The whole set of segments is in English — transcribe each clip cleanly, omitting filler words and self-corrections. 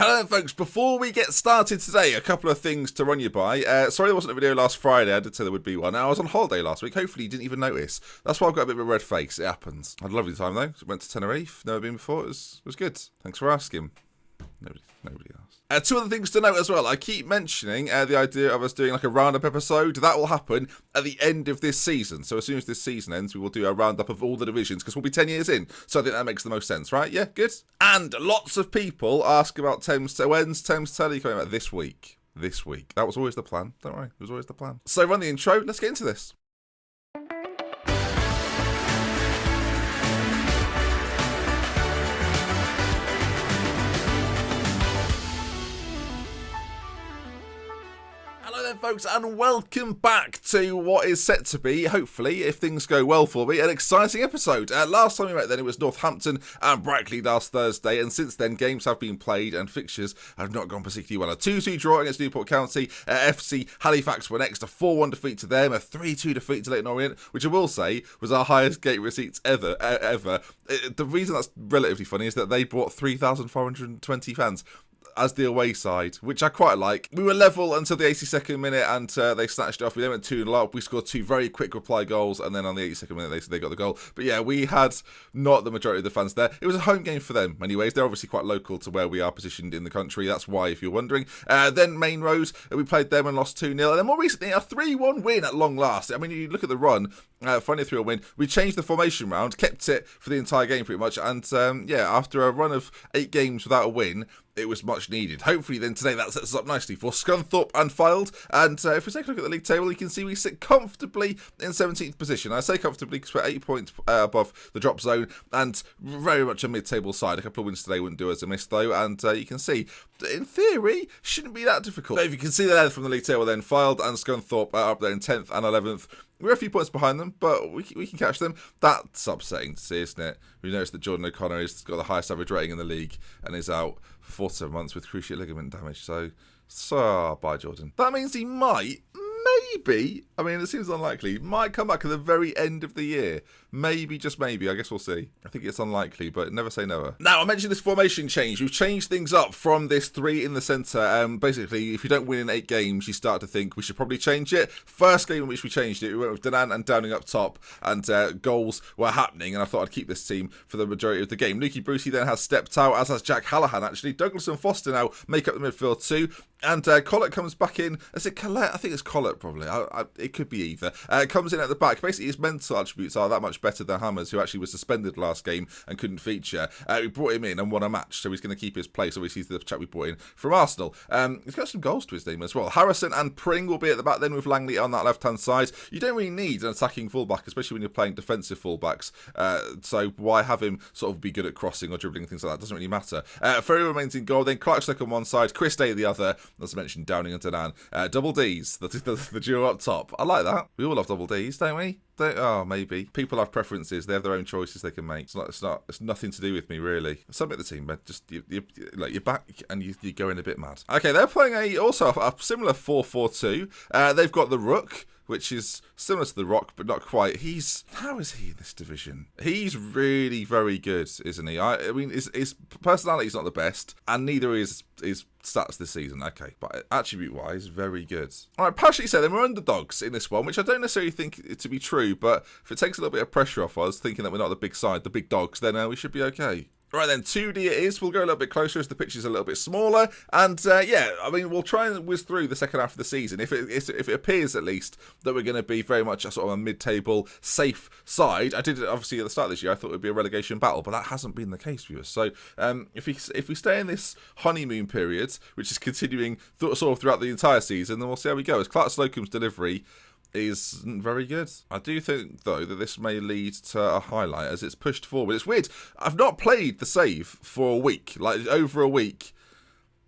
Hello then, folks. Before we get started today, a couple of things to run you by. Sorry there wasn't a video last Friday. I did say there would be one. I was on holiday last week. Hopefully you didn't even notice. That's why I've got a bit of a red face. It happens. I had a lovely time though. Went to Tenerife. Never been before. It was good. Thanks for asking. Nobody else. Two other things to note as well. I keep mentioning the idea of us doing like a roundup episode. That will happen at the end of this season. So as soon as this season ends, we will do a roundup of all the divisions because we'll be 10 years in. So I think that makes the most sense, right? Yeah, good. And lots of people ask about Thames. When's Thames Telly coming out? This week. This week. That was always the plan. Don't worry. It was always the plan. So run the intro. Let's get into this. Folks, and welcome back to what is set to be, hopefully, if things go well for me, an exciting episode. Last time we met then it was Northampton and Brackley last Thursday, and since then games have been played and fixtures have not gone particularly well. A 2-2 draw against Newport County, FC Halifax were next, a 4-1 defeat to them, a 3-2 defeat to Leighton Orient, which I will say was our highest gate receipts ever. The reason that's relatively funny is that they brought 3,420 fans as the away side, which I quite like. We were level until the 82nd minute and they snatched it off. We then went 2-0 up. We scored two very quick reply goals and then on the 82nd minute they got the goal. But yeah, we had not the majority of the fans there. It was a home game for them anyways. They're obviously quite local to where we are positioned in the country. That's why, if you're wondering. Then Main Road, we played them and lost 2-0. And then more recently, a 3-1 win at long last. I mean, you look at the run, finally a 3-1 win. We changed the formation round, kept it for the entire game pretty much. And yeah, after a run of 8 games without a win, it was much needed. Hopefully then today that sets us up nicely for Scunthorpe and Fylde. And if we take a look at the league table, you can see we sit comfortably in 17th position. I say comfortably because we're 8 points above the drop zone and very much a mid-table side. A couple of wins today wouldn't do us a miss though. And you can see, in theory, shouldn't be that difficult. But if you can see there from the league table then, Fylde and Scunthorpe are up there in 10th and 11th. We're a few points behind them, but we can catch them. That's upsetting to see, isn't it? We noticed that Jordan O'Connor has got the highest average rating in the league and is out for 4 to 7 months with cruciate ligament damage. So bye, Jordan. That means he might, maybe, I mean, it seems unlikely, might come back at the very end of the year. Maybe, just maybe. I guess we'll see. I think it's unlikely, but never say never. Now, I mentioned this formation change. We've changed things up from this 3 in the centre. Basically, if you don't win in 8 games, you start to think we should probably change it. First game in which we changed it, we went with Danan and Downing up top, and goals were happening, and I thought I'd keep this team for the majority of the game. Nuki Brucey then has stepped out, as has Jack Hallahan, actually. Douglas and Foster now make up the midfield too. And Collett comes back in. Is it Collett? I think it's Collett, probably. It could be either. Comes in at the back. Basically, his mental attributes are that much better than Hammers, who actually was suspended last game and couldn't feature. We brought him in and won a match, so he's going to keep his place. Obviously, he's the chap we brought in from Arsenal. He's got some goals to his name as well. Harrison and Pring will be at the back then with Langley on that left-hand side. You don't really need an attacking fullback, especially when you're playing defensive fullbacks. So why have him sort of be good at crossing or dribbling, things like that? Doesn't really matter. Ferry remains in goal. Then Clarkson on one side, Chris Day the other. As I mentioned, Downing and Danan. Double Ds, the duo up top. I like that. We all love double Ds, don't we? Oh, maybe. People have preferences. They have their own choices they can make. It's nothing to do with me, really. Submit the team, man. Just you're back and you're going a bit mad. Okay, they're playing also a similar 4-4-2. They've got the Rook, which is similar to the Rock, but not quite. How is he in this division? He's really very good, isn't he? I mean, his personality's not the best, and neither is his stats this season. Okay, but attribute-wise, very good. All right, partially said, then we're underdogs in this one, which I don't necessarily think it to be true, but if it takes a little bit of pressure off us, thinking that we're not the big side, the big dogs, then we should be okay. Right then, 2D it is. We'll go a little bit closer as the pitch is a little bit smaller. And yeah, I mean, we'll try and whiz through the second half of the season. If it appears at least that we're going to be very much a sort of a mid-table safe side. I did obviously at the start of this year, I thought it would be a relegation battle, but that hasn't been the case for us. So if we stay in this honeymoon period, which is continuing sort of throughout the entire season, then we'll see how we go. As Clark Slocum's delivery isn't very good. I do think, though, that this may lead to a highlight as it's pushed forward. It's weird. I've not played the save for a week, like over a week.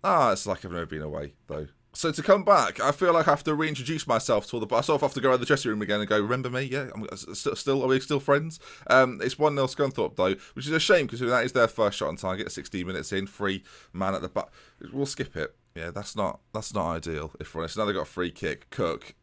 It's like I've never been away, though. So to come back, I feel like I have to reintroduce myself to all the... I sort of have to go around the dressing room again and go, remember me? Yeah, are we still friends? It's 1-0 Scunthorpe, though, which is a shame because that is their first shot on target, 16 minutes in, free man at the back. We'll skip it. Yeah, that's not ideal, if we're honest. Now they've got a free kick. Cook...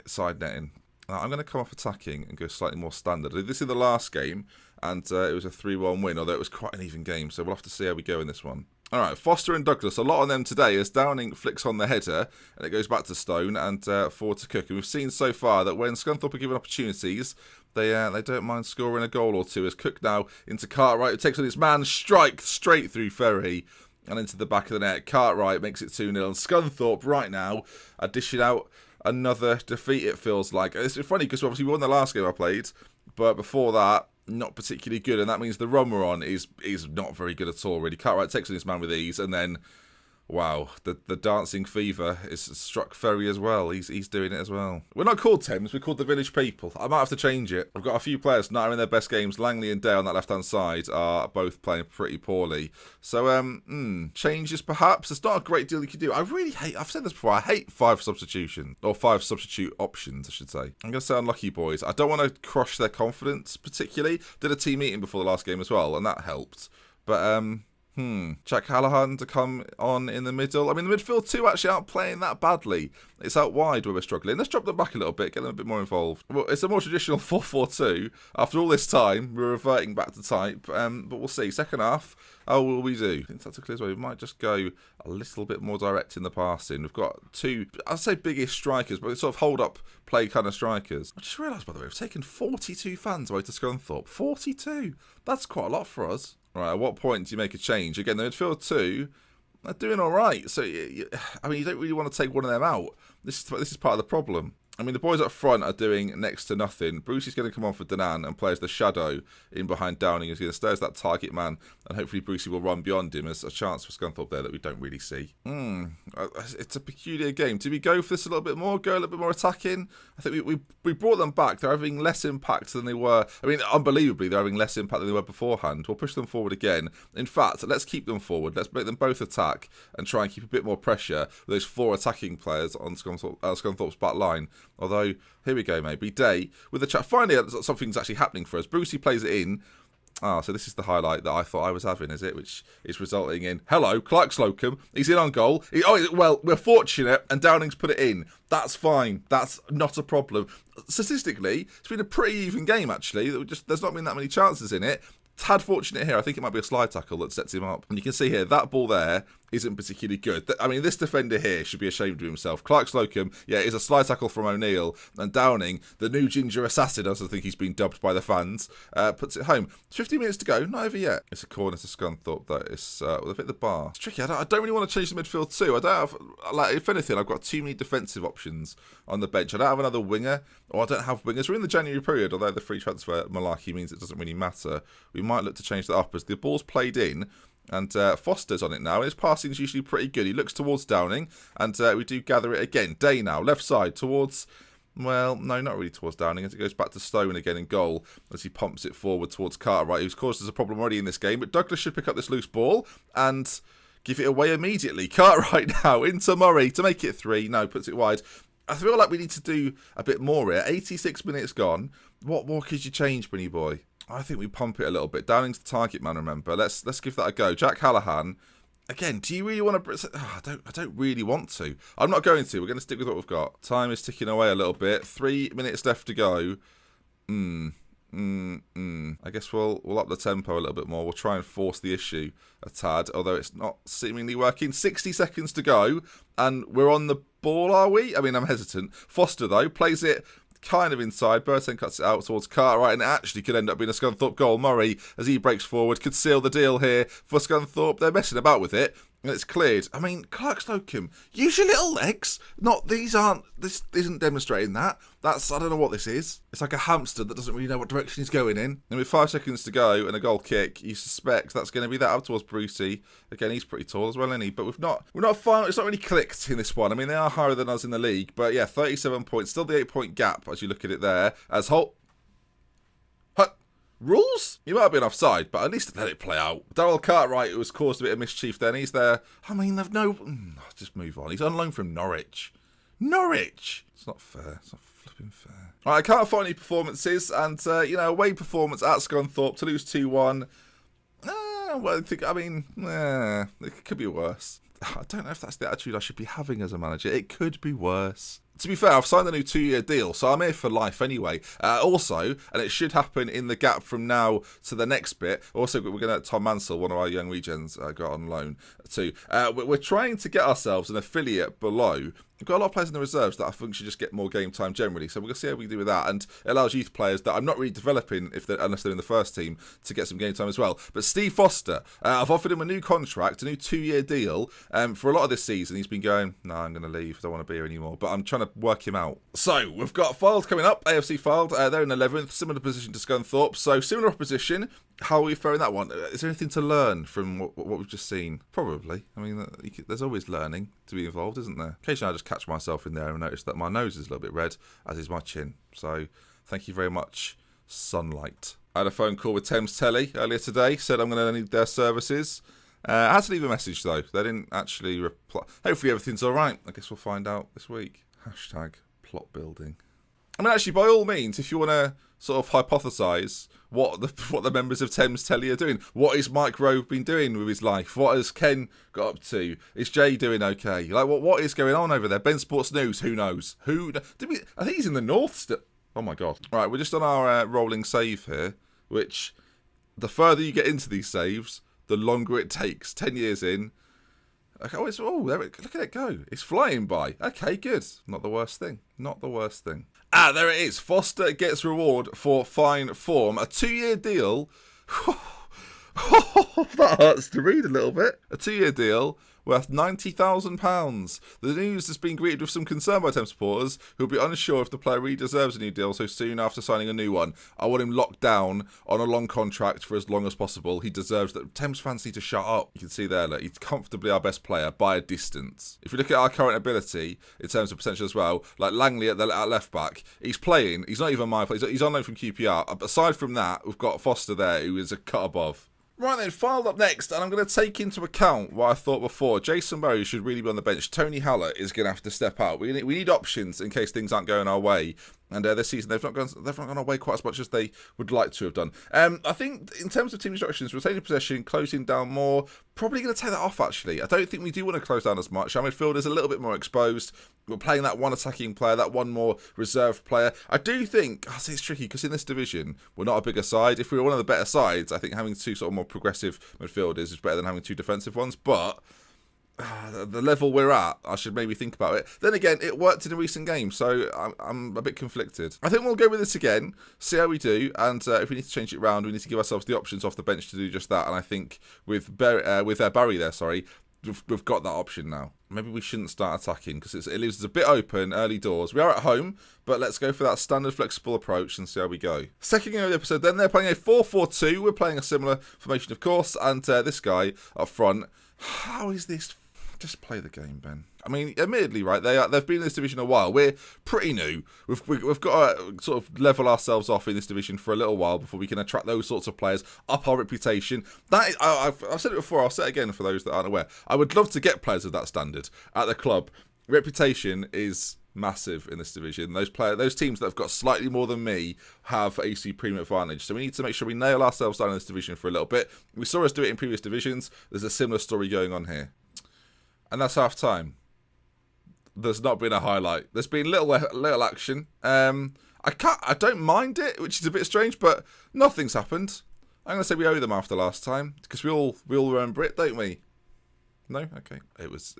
side netting. I'm going to come off attacking and go slightly more standard. This is the last game, and it was a 3-1 win, although it was quite an even game, so we'll have to see how we go in this one. All right, Foster and Douglas, a lot on them today as Downing flicks on the header and it goes back to Stone and forward to Cook. And we've seen so far that when Scunthorpe are given opportunities, they don't mind scoring a goal or two. As Cook now into Cartwright, who takes on his man, strike straight through Ferry and into the back of the net. Cartwright makes it 2-0. And Scunthorpe right now are dishing out another defeat, it feels like. It's funny because obviously we won the last game I played, but before that, not particularly good, and that means the run we're on is not very good at all, really. Cartwright takes on his man with ease, and then, wow, the dancing fever is struck Ferry as well. He's doing it as well. We're not called Thames, we're called the Village People. I might have to change it. I've got a few players not having their best games. Langley and Day on that left-hand side are both playing pretty poorly. So, changes perhaps. There's not a great deal you can do. I really hate, I've said this before, I hate 5 substitutions, or 5 substitute options, I should say. I'm going to say unlucky boys. I don't want to crush their confidence particularly. Did a team meeting before the last game as well, and that helped. But, Jack Hallahan to come on in the middle. I mean, the midfield too actually aren't playing that badly. It's out wide where we're struggling. Let's drop them back a little bit, get them a bit more involved. Well, it's a more traditional 4-4-2. After all this time, we're reverting back to type. But we'll see. Second half, how will we do? I think tactically as well, we might just go a little bit more direct in the passing. We've got 2, I'd say biggest strikers, but sort of hold-up play kind of strikers. I just realised, by the way, we've taken 42 fans away to Scunthorpe. 42! That's quite a lot for us. Right, at what point do you make a change? Again, the midfield 2 are doing all right. So, I mean, you don't really want to take one of them out. This is part of the problem. I mean, the boys up front are doing next to nothing. Brucey's going to come on for Danan and play as the shadow in behind Downing. He's going to stay as that target man, and hopefully Brucey will run beyond him. There's a chance for Scunthorpe there that we don't really see. It's a peculiar game. Do we go for this a little bit more? Go a little bit more attacking? I think we brought them back. They're having less impact than they were. I mean, unbelievably, they're having less impact than they were beforehand. We'll push them forward again. In fact, let's keep them forward. Let's make them both attack and try and keep a bit more pressure with those 4 attacking players on Scunthorpe's back line. Although, here we go, maybe. Day, with the chat. Finally, something's actually happening for us. Brucey plays it in. So this is the highlight that I thought I was having, is it? Which is resulting in, hello, Clark Slocum. He's in on goal. Well, we're fortunate, and Downing's put it in. That's fine. That's not a problem. Statistically, it's been a pretty even game, actually. There's not been that many chances in it. Tad fortunate here. I think it might be a slide tackle that sets him up. And you can see here, that ball there isn't particularly good. I mean, this defender here should be ashamed of himself. Clark Slocum, is a slide tackle from O'Neill. And Downing, the new ginger assassin, as I think he's been dubbed by the fans, puts it home. 15 minutes to go, not over yet. It's a corner to Scunthorpe, though. It's with a bit of the bar. It's tricky. I don't really want to change the midfield too. I don't have, if anything, I've got too many defensive options on the bench. I don't have another winger, or I don't have wingers. We're in the January period, although the free transfer malarkey means it doesn't really matter. We might look to change that up as the ball's played in. And Foster's on it now. His passing is usually pretty good. He looks towards Downing, and we do gather it again. Day now, left side towards, well, no, not really towards Downing, as it goes back to Stone again in goal as he pumps it forward towards Cartwright, who's caused us a problem already in this game. But Douglas should pick up this loose ball and give it away immediately. Cartwright now into Murray to make it 3. No, puts it wide. I feel like we need to do a bit more here. 86 minutes gone. What more could you change, Bunny boy? I think we pump it a little bit. Downing's the target man, remember. Let's give that a go. Jack Hallahan. Again, do you really want to... I don't really want to. I'm not going to. We're going to stick with what we've got. Time is ticking away a little bit. 3 minutes left to go. I guess we'll up the tempo a little bit more. We'll try and force the issue a tad, although it's not seemingly working. 60 seconds to go, and we're on the ball, are we? I mean, I'm hesitant. Foster, though, plays it kind of inside. Burton cuts it out towards Cartwright, and it actually could end up being a Scunthorpe goal. Murray, as he breaks forward, could seal the deal here for Scunthorpe. They're messing about with it, and it's cleared. I mean, Clark Slocum, use your little legs. This isn't demonstrating that. I don't know what this is. It's like a hamster that doesn't really know what direction he's going in. And with 5 seconds to go and a goal kick, you suspect that's going to be that up towards Brucey. Again, he's pretty tall as well, isn't he? But we're not fine. It's not really clicked in this one. I mean, they are higher than us in the league, but yeah, 37 points, still the 8-point gap as you look at it there. As Holt. Rules? You might have been offside, but at least let it play out. Darryl Cartwright, who has caused a bit of mischief then, he's there. I mean, they've no... Just move on. He's on loan from Norwich. Norwich! It's not fair. It's not flipping fair. All right, I can't find any performances, and, away performance at Scunthorpe to lose 2-1. It could be worse. I don't know if that's the attitude I should be having as a manager. It could be worse. To be fair, I've signed a new 2-year deal, so I'm here for life anyway. Also, and it should happen in the gap from now to the next bit, also we're going to let Tom Mansell, one of our young regens, go on loan too. We're trying to get ourselves an affiliate below. We've got a lot of players in the reserves that I think should just get more game time generally, so we're going to see how we do with that, and it allows youth players that I'm not really developing unless they're in the first team to get some game time as well. But Steve Foster, I've offered him a new contract, a new 2-year deal for a lot of this season. He's been going, no, I'm going to leave, I don't want to be here anymore, but I'm trying to work him out. So we've got Fylde coming up, AFC Fylde, they're in 11th, similar position to Scunthorpe, so similar opposition. How are we faring that one? Is there anything to learn from what we've just seen? Probably. I mean, there's always learning to be involved, isn't there? Occasionally I just catch myself in there and notice that my nose is a little bit red, as is my chin. So thank you very much, sunlight. I had a phone call with Thames Telly earlier today, said I'm going to need their services. I had to leave a message though. They didn't actually reply. Hopefully everything's all right. I guess we'll find out this week. Hashtag plot building. I mean, actually, by all means, if you want to sort of hypothesise what the members of Thames Telly are doing, what is Mike Rowe been doing with his life? What has Ken got up to? Is Jay doing okay? Like, what is going on over there? Ben Sports News, who knows? I think he's in the north still. Oh my god! Right, we're just on our rolling save here, which the further you get into these saves, the longer it takes. 10 years in. Okay, look at it go. It's flying by. Okay, good. Not the worst thing. Not the worst thing. There it is. Foster gets reward for fine form. A 2-year deal. That hurts to read a little bit. A 2-year deal worth £90,000. The news has been greeted with some concern by Thames supporters who will be unsure if the player really deserves a new deal so soon after signing a new one. I want him locked down on a long contract for as long as possible. He deserves that. Thames fans need to shut up. You can see there, look, he's comfortably our best player by a distance. If you look at our current ability in terms of potential as well, like Langley at left back, he's playing. He's not even my player. He's on loan from QPR. Aside from that, we've got Foster there who is a cut above. Right then, Fylde up next, and I'm going to take into account what I thought before. Jason Murray should really be on the bench. Tony Hallett is going to have to step out. We need options in case things aren't going our way. And this season, they've not gone away quite as much as they would like to have done. I think in terms of team instructions, retaining possession, closing down more, probably going to take that off, actually. I don't think we do want to close down as much. Our midfield is a little bit more exposed. We're playing that one attacking player, that one more reserved player. I do think, it's tricky, because in this division, we're not a bigger side. If we were one of the better sides, I think having two sort of more progressive midfielders is better than having two defensive ones. But the level we're at, I should maybe think about it. Then again, it worked in a recent game, so I'm a bit conflicted. I think we'll go with this again, see how we do, and if we need to change it around, we need to give ourselves the options off the bench to do just that. And I think with Barry there, we've got that option now. Maybe we shouldn't start attacking because it leaves us a bit open early doors. We are at home, but let's go for that standard flexible approach and see how we go. Second game of the episode, then they're playing a 4-4-2. We're playing a similar formation, of course, and this guy up front. How is this? Just play the game, Ben. I mean, admittedly, right, they've been in this division a while. We're pretty new. We've got to sort of level ourselves off in this division for a little while before we can attract those sorts of players, up our reputation. I've said it before, I'll say it again for those that aren't aware. I would love to get players of that standard at the club. Reputation is massive in this division. Those teams that have got slightly more than me have a supreme advantage. So we need to make sure we nail ourselves down in this division for a little bit. We saw us do it in previous divisions. There's a similar story going on here. And that's half time. There's not been a highlight. There's been little action. I don't mind it, which is a bit strange, but nothing's happened. I'm gonna say we owe them after last time because we all remember it, don't we? No, okay.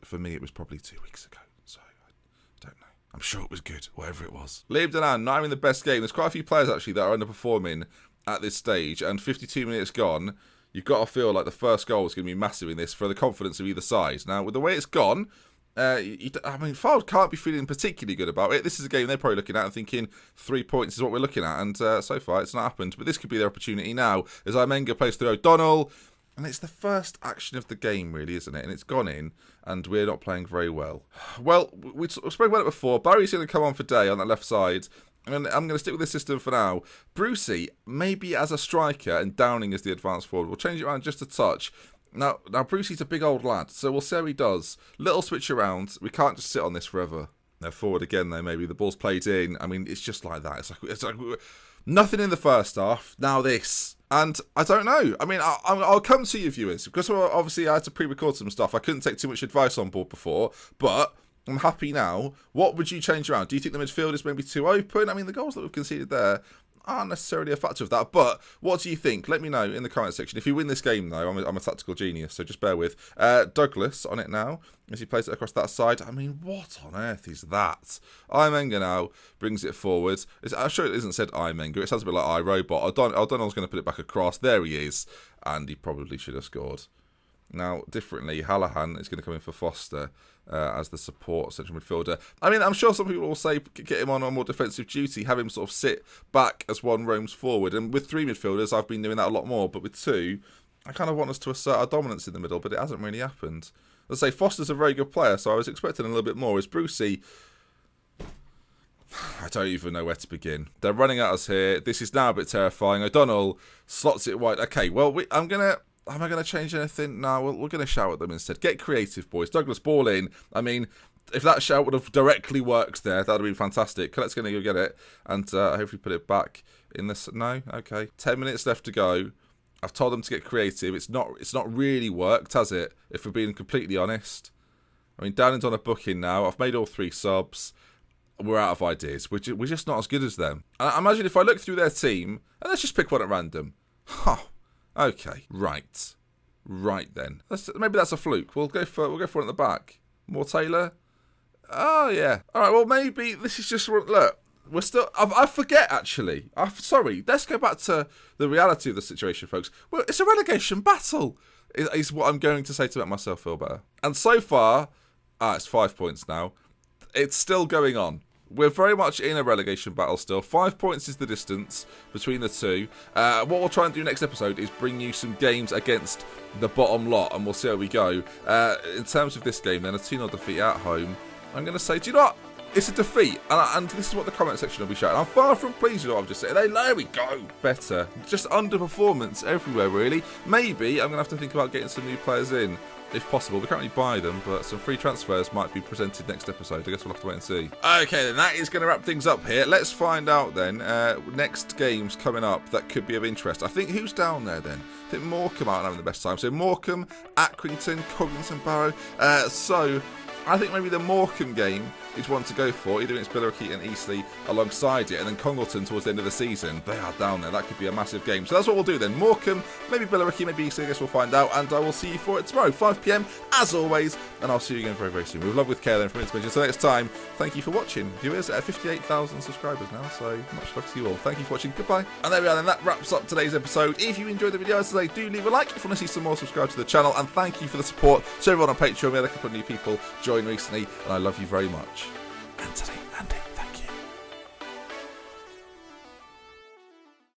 For me. It was probably 2 weeks ago, so I don't know. I'm sure it was good, whatever it was. Liam Denan, not having the best game. There's quite a few players actually that are underperforming at this stage, and 52 minutes gone. You've got to feel like the first goal is going to be massive in this for the confidence of either side. Now, with the way it's gone, Fylde can't be feeling particularly good about it. This is a game they're probably looking at and thinking 3 points is what we're looking at. And so far, it's not happened. But this could be their opportunity now as Imenga plays through O'Donnell. And it's the first action of the game, really, isn't it? And it's gone in, and we're not playing very well. Well, we spoke about it before. Barry's going to come on for Day on that left side. And I'm going to stick with this system for now. Brucey, maybe as a striker, and Downing as the advanced forward. We'll change it around just a touch. Now Brucey's a big old lad, so we'll see how he does. Little switch around. We can't just sit on this forever. Now forward again, though, maybe. The ball's played in. I mean, it's just like that. It's like nothing in the first half. Now this. And I don't know. I mean, I'll come to you, viewers, because obviously I had to pre-record some stuff. I couldn't take too much advice on board before, but I'm happy now. What would you change around? Do you think the midfield is maybe too open? I mean, the goals that we've conceded there aren't necessarily a factor of that, but what do you think? Let me know in the comment section. If you win this game, though, I'm a tactical genius, so just bear with. Douglas on it now, as he plays it across that side. I mean, what on earth is that? Imenga now brings it forward. I'm sure it isn't said Imenga. It sounds a bit like iRobot. O'Donnell's going to put it back across. There he is, and he probably should have scored. Now, differently, Hallahan is going to come in for Foster as the support central midfielder. I mean, I'm sure some people will say get him on more defensive duty, have him sort of sit back as one roams forward. And with 3 midfielders, I've been doing that a lot more. But with 2, I kind of want us to assert our dominance in the middle, but it hasn't really happened. Let's say Foster's a very good player, so I was expecting a little bit more. Is Brucey... I don't even know where to begin. They're running at us here. This is now a bit terrifying. O'Donnell slots it wide. Okay, well, am I going to change anything? No, we're going to shout at them instead. Get creative, boys. Douglas, ball in. I mean, if that shout would have directly worked there, that would have been fantastic. Colette's going to go get it and hopefully put it back in this. No? Okay. 10 minutes left to go. I've told them to get creative. It's not really worked, has it? If we're being completely honest. I mean, Downing's on a booking now. I've made all 3 subs. We're out of ideas. We're just not as good as them. And I imagine if I look through their team, and let's just pick one at random. Huh. Okay, right then. Maybe that's a fluke. We'll go for one at the back. More Taylor. Oh yeah. All right. Well, maybe this is just look. We're still. I forget actually. Sorry. Let's go back to the reality of the situation, folks. Well, it's a relegation battle. Is what I'm going to say to make myself feel better. And so far, it's 5 points now. It's still going on. We're very much in a relegation battle still. 5 points is the distance between the 2. What we'll try and do next episode is bring you some games against the bottom lot, and we'll see how we go. In terms of this game, then, a 2-0 defeat at home. I'm going to say, do you know what? It's a defeat, and this is what the comment section will be shouting. I'm far from pleased with what I've just said. There we go. Better. Just underperformance everywhere, really. Maybe I'm going to have to think about getting some new players in. If possible. We can't really buy them, but some free transfers might be presented next episode. I guess we'll have to wait and see. Okay, then that is going to wrap things up here. Let's find out then. Next games coming up that could be of interest. I think who's down there then? I think Morecambe aren't having the best time. So Morecambe, Accrington, Cognizant Barrow. So I think maybe the Morecambe game is one to go for, either against Billericay and Eastleigh alongside it, and then Congleton towards the end of the season. They are down there. That could be a massive game. So that's what we'll do then. Morecambe, maybe Billericay, maybe Eastleigh. I guess we'll find out, and I will see you for it tomorrow, 5 PM, as always, and I'll see you again very, very soon. With love, with care, then, from Intermission. So next time, thank you for watching. Viewers, 58,000 subscribers now, so much love to you all. Thank you for watching. Goodbye. And there we are then. That wraps up today's episode. If you enjoyed the video, as I say, do leave a like. If you want to see some more, subscribe to the channel, and thank you for the support. So everyone on Patreon, we had a couple of new people join recently, and I love you very much. And today